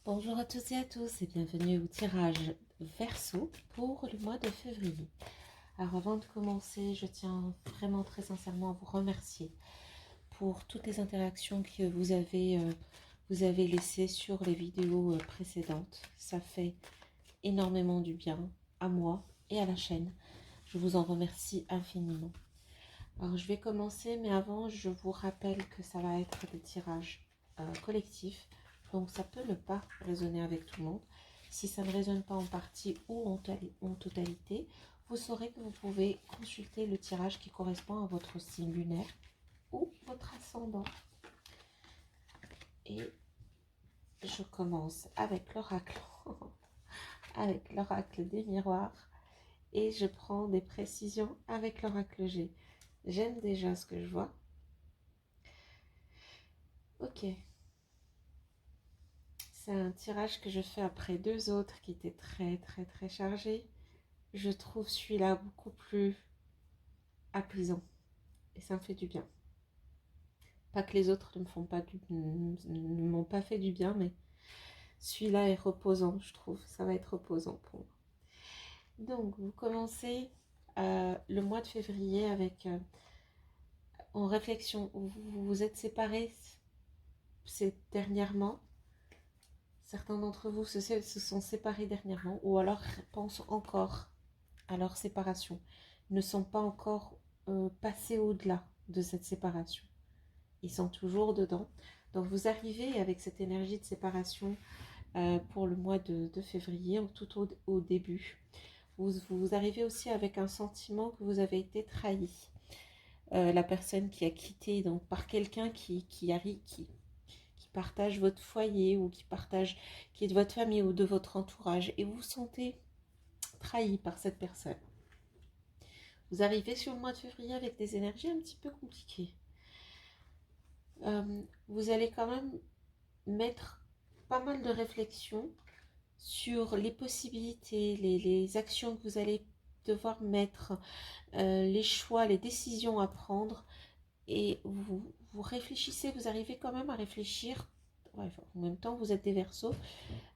Bonjour à tous et à tous et bienvenue au tirage Verseau pour le mois de février. Alors avant de commencer, je tiens vraiment très sincèrement à vous remercier pour toutes les interactions que vous avez laissées sur les vidéos précédentes. Ça fait énormément du bien à moi et à la chaîne. Je vous en remercie infiniment. Alors je vais commencer, mais avant je vous rappelle que ça va être des tirages collectifs. Donc ça peut ne pas résonner avec tout le monde. Si ça ne résonne pas en partie ou en totalité, vous saurez que vous pouvez consulter le tirage qui correspond à votre signe lunaire ou votre ascendant. Et je commence avec l'oracle, avec l'oracle des miroirs. Et je prends des précisions avec l'oracle G. J'aime déjà ce que je vois. Ok. C'est un tirage que je fais après deux autres qui étaient très chargés. Je trouve celui-là beaucoup plus apaisant et ça me fait du bien. Pas que les autres ne m'ont pas fait du bien, mais celui-là est reposant, je trouve. Ça va être reposant pour moi. Donc, vous commencez le mois de février avec en réflexion. Vous vous êtes séparés dernièrement. Certains d'entre vous se sont séparés dernièrement ou alors pensent encore à leur séparation, ne sont pas encore passés au-delà de cette séparation. Ils sont toujours dedans. Donc vous arrivez avec cette énergie de séparation pour le mois de février, tout au début. Vous arrivez aussi avec un sentiment que vous avez été trahi. La personne qui a quitté donc, par quelqu'un qui partage votre foyer ou qui est de votre famille ou de votre entourage et vous vous sentez trahi par cette personne. Vous arrivez sur le mois de février avec des énergies un petit peu compliquées. Vous allez quand même mettre pas mal de réflexion sur les possibilités, les actions que vous allez devoir mettre, les choix, les décisions à prendre. Et vous réfléchissez, vous arrivez quand même à réfléchir, ouais, en même temps vous êtes des Verseaux,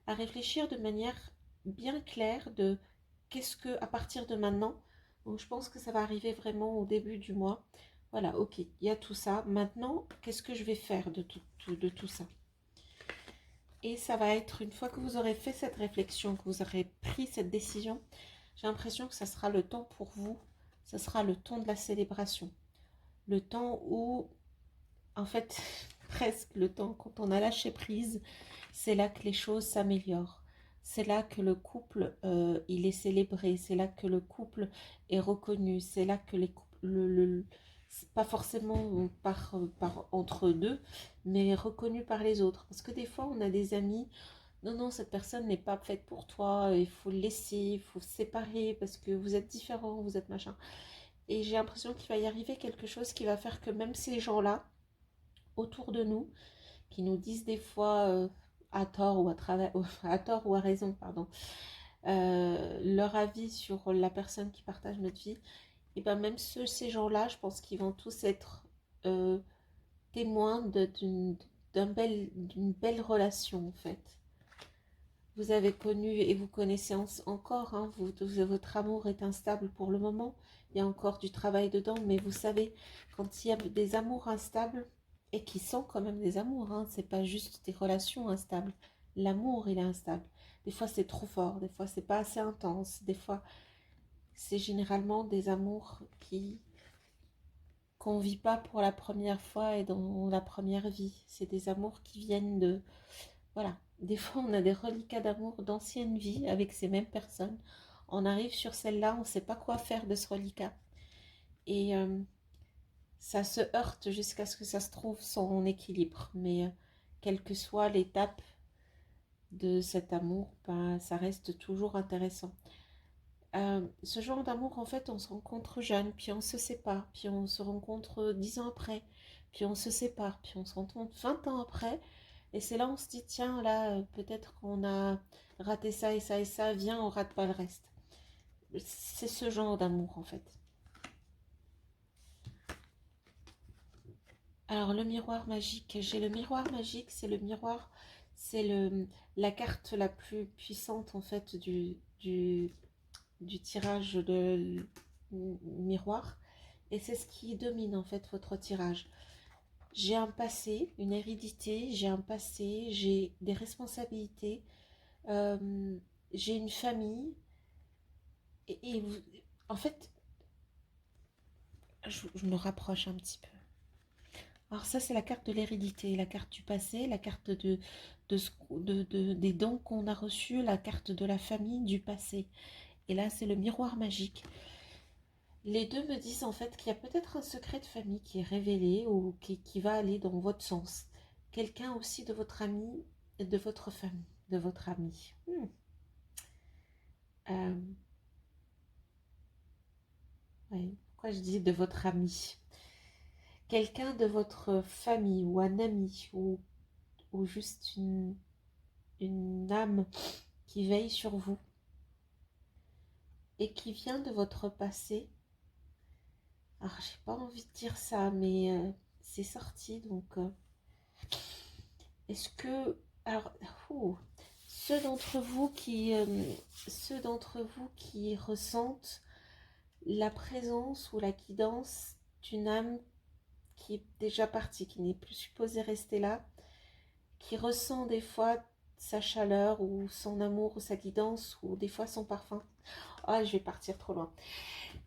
à réfléchir de manière bien claire de qu'est-ce que, à partir de maintenant, donc je pense que ça va arriver vraiment au début du mois. Voilà, ok, il y a tout ça. Maintenant, qu'est-ce que je vais faire de tout ça? Et ça va être, une fois que vous aurez fait cette réflexion, que vous aurez pris cette décision, j'ai l'impression que ça sera le temps pour vous, ça sera le temps de la célébration. Le temps où, en fait, presque le temps, quand on a lâché prise, c'est là que les choses s'améliorent. C'est là que le couple, il est célébré. C'est là que le couple est reconnu. C'est là que les couples, pas forcément par entre deux, mais reconnu par les autres. Parce que des fois, on a des amis, non, non, cette personne n'est pas faite pour toi, il faut le laisser, il faut se séparer parce que vous êtes différents, vous êtes machin. Et j'ai l'impression qu'il va y arriver quelque chose qui va faire que même ces gens-là, autour de nous, qui nous disent des fois à tort ou à tort ou à raison, pardon, leur avis sur la personne qui partage notre vie, et bien même ces gens-là, je pense qu'ils vont tous être témoins d'une belle relation en fait. Vous avez connu et vous connaissez encore, hein, votre amour est instable pour le moment, il y a encore du travail dedans, mais vous savez, quand il y a des amours instables, et qui sont quand même des amours, hein, c'est pas juste des relations instables, l'amour il est instable, des fois c'est trop fort, des fois c'est pas assez intense, des fois c'est généralement des amours qu'on vit pas pour la première fois et dans la première vie, c'est des amours qui viennent de... Voilà, des fois on a des reliquats d'amour d'anciennes vies avec ces mêmes personnes. On arrive sur celle-là, on ne sait pas quoi faire de ce reliquat. Et ça se heurte jusqu'à ce que ça se trouve son équilibre. Mais quelle que soit l'étape de cet amour, ben, ça reste toujours intéressant. Ce genre d'amour, en fait, on se rencontre jeune, puis on se sépare, puis on se rencontre 10 ans après, puis on se sépare, puis on se rencontre 20 ans après. Et c'est là on se dit, tiens, là, peut-être qu'on a raté ça et ça et ça, viens, on rate pas le reste. C'est ce genre d'amour, en fait. Alors, le miroir magique. J'ai le miroir magique, c'est le miroir, C'est la carte la plus puissante en fait du tirage de miroir. Et c'est ce qui domine en fait votre tirage. J'ai un passé, une hérédité, j'ai un passé, j'ai des responsabilités, j'ai une famille. Et en fait, je me rapproche un petit peu. Alors ça, c'est la carte de l'hérédité, la carte du passé, la carte des dons qu'on a reçus, la carte de la famille du passé. Et là, c'est le miroir magique. Les deux me disent en fait qu'il y a peut-être un secret de famille qui est révélé ou qui va aller dans votre sens. Quelqu'un aussi de votre ami, de votre famille, de votre ami. Euh, ouais, pourquoi je dis de votre ami? Quelqu'un de votre famille ou un ami ou juste une âme qui veille sur vous et qui vient de votre passé. Alors, j'ai pas envie de dire ça, mais c'est sorti. Donc, est-ce que... Alors, ceux d'entre vous qui ressentent la présence ou la guidance d'une âme qui est déjà partie, qui n'est plus supposée rester là, qui ressent des fois sa chaleur ou son amour ou sa guidance ou des fois son parfum. Ah, je vais partir trop loin.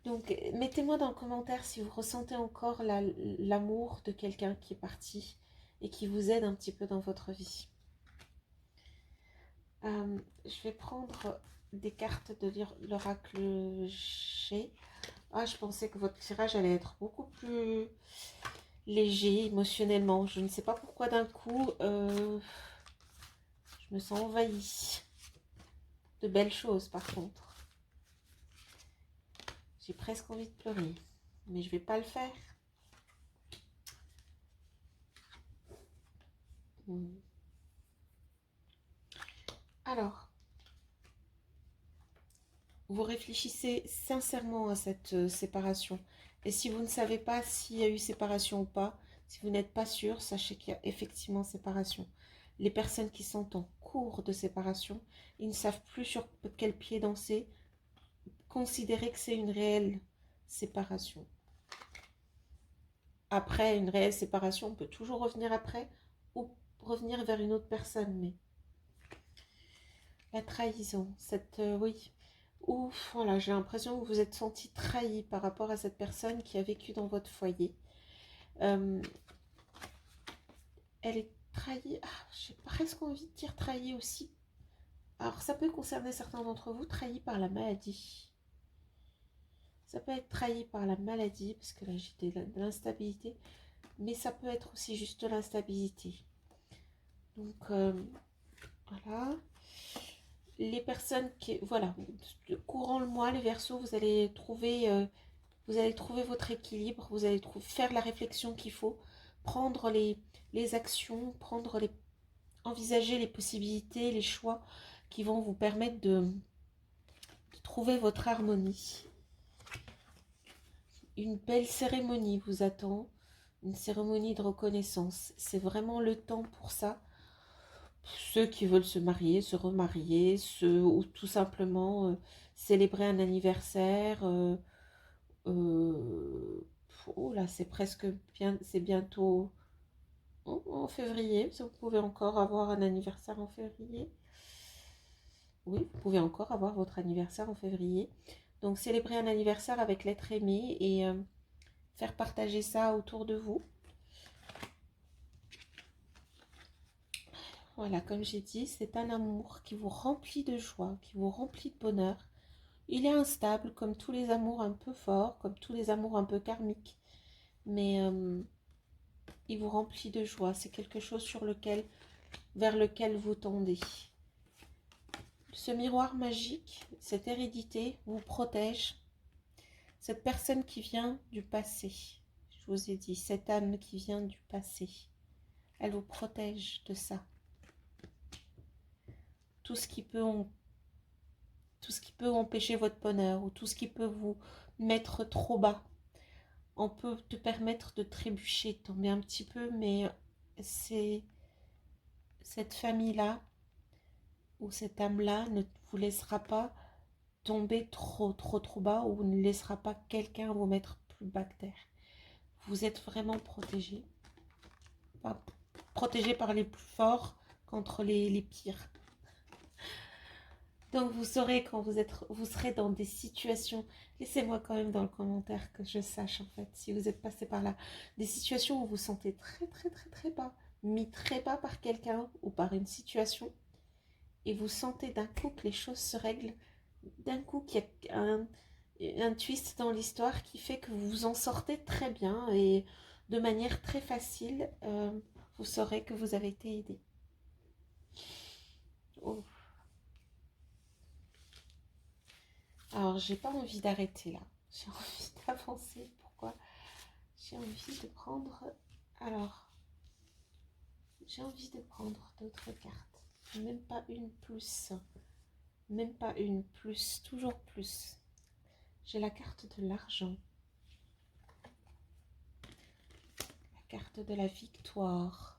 Donc, mettez-moi dans le commentaire si vous ressentez encore l'amour de quelqu'un qui est parti et qui vous aide un petit peu dans votre vie. Je vais prendre des cartes de l'oracle G. Ah, je pensais que votre tirage allait être beaucoup plus léger émotionnellement. Je ne sais pas pourquoi d'un coup, je me sens envahie. De belles choses par contre. J'ai presque envie de pleurer, mais je vais pas le faire. Alors, vous réfléchissez sincèrement à cette séparation. Et si vous ne savez pas s'il y a eu séparation ou pas, si vous n'êtes pas sûr, sachez qu'il y a effectivement séparation. Les personnes qui sont en cours de séparation, ils ne savent plus sur quel pied danser. Considérez que c'est une réelle séparation. Après, une réelle séparation, on peut toujours revenir après ou revenir vers une autre personne, mais la trahison, oui. Ouf, voilà, j'ai l'impression que vous vous êtes senti trahi par rapport à cette personne qui a vécu dans votre foyer. Elle est trahie. Ah, j'ai presque envie de dire trahie aussi. Alors, ça peut concerner certains d'entre vous, trahis par la maladie. Ça peut être trahi par la maladie, parce que là, j'ai de l'instabilité. Mais ça peut être aussi juste de l'instabilité. Donc, voilà. Les personnes qui... Voilà, courant le mois, les Verseaux, vous allez trouver votre équilibre, vous allez faire la réflexion qu'il faut, prendre les actions, envisager les possibilités, les choix qui vont vous permettre de trouver votre harmonie. Une belle cérémonie vous attend, une cérémonie de reconnaissance. C'est vraiment le temps pour ça. Ceux qui veulent se marier, se remarier, ou tout simplement célébrer un anniversaire. Oh là, c'est presque bien, c'est bientôt en février. Si vous pouvez encore avoir un anniversaire en février. Oui, vous pouvez encore avoir votre anniversaire en février. Donc, célébrer un anniversaire avec l'être aimé et faire partager ça autour de vous. Voilà, comme j'ai dit, c'est un amour qui vous remplit de joie, qui vous remplit de bonheur. Il est instable, comme tous les amours un peu forts, comme tous les amours un peu karmiques. Mais il vous remplit de joie. C'est quelque chose vers lequel vous tendez. Ce miroir magique, cette hérédité vous protège. Cette personne qui vient du passé, je vous ai dit, cette âme qui vient du passé, elle vous protège de ça. Tout ce qui peut empêcher votre bonheur ou tout ce qui peut vous mettre trop bas, on peut te permettre de trébucher, de tomber un petit peu, mais c'est cette famille-là ou cette âme-là ne vous laissera pas tomber trop bas ou ne laissera pas quelqu'un vous mettre plus bas que terre. Vous êtes vraiment protégé. Pas protégé par les plus forts contre les pires. Donc vous saurez quand vous serez dans des situations, laissez-moi quand même dans le commentaire que je sache en fait, si vous êtes passé par là, des situations où vous vous sentez très bas, mis très bas par quelqu'un ou par une situation, et vous sentez d'un coup que les choses se règlent, d'un coup qu'il y a un twist dans l'histoire qui fait que vous vous en sortez très bien et de manière très facile, vous saurez que vous avez été aidé. Oh. Alors, j'ai pas envie d'arrêter là. J'ai envie d'avancer. Pourquoi? J'ai envie de prendre... Alors, j'ai envie de prendre d'autres cartes. Même pas une plus. Même pas une plus. Toujours plus. J'ai la carte de l'argent. La carte de la victoire.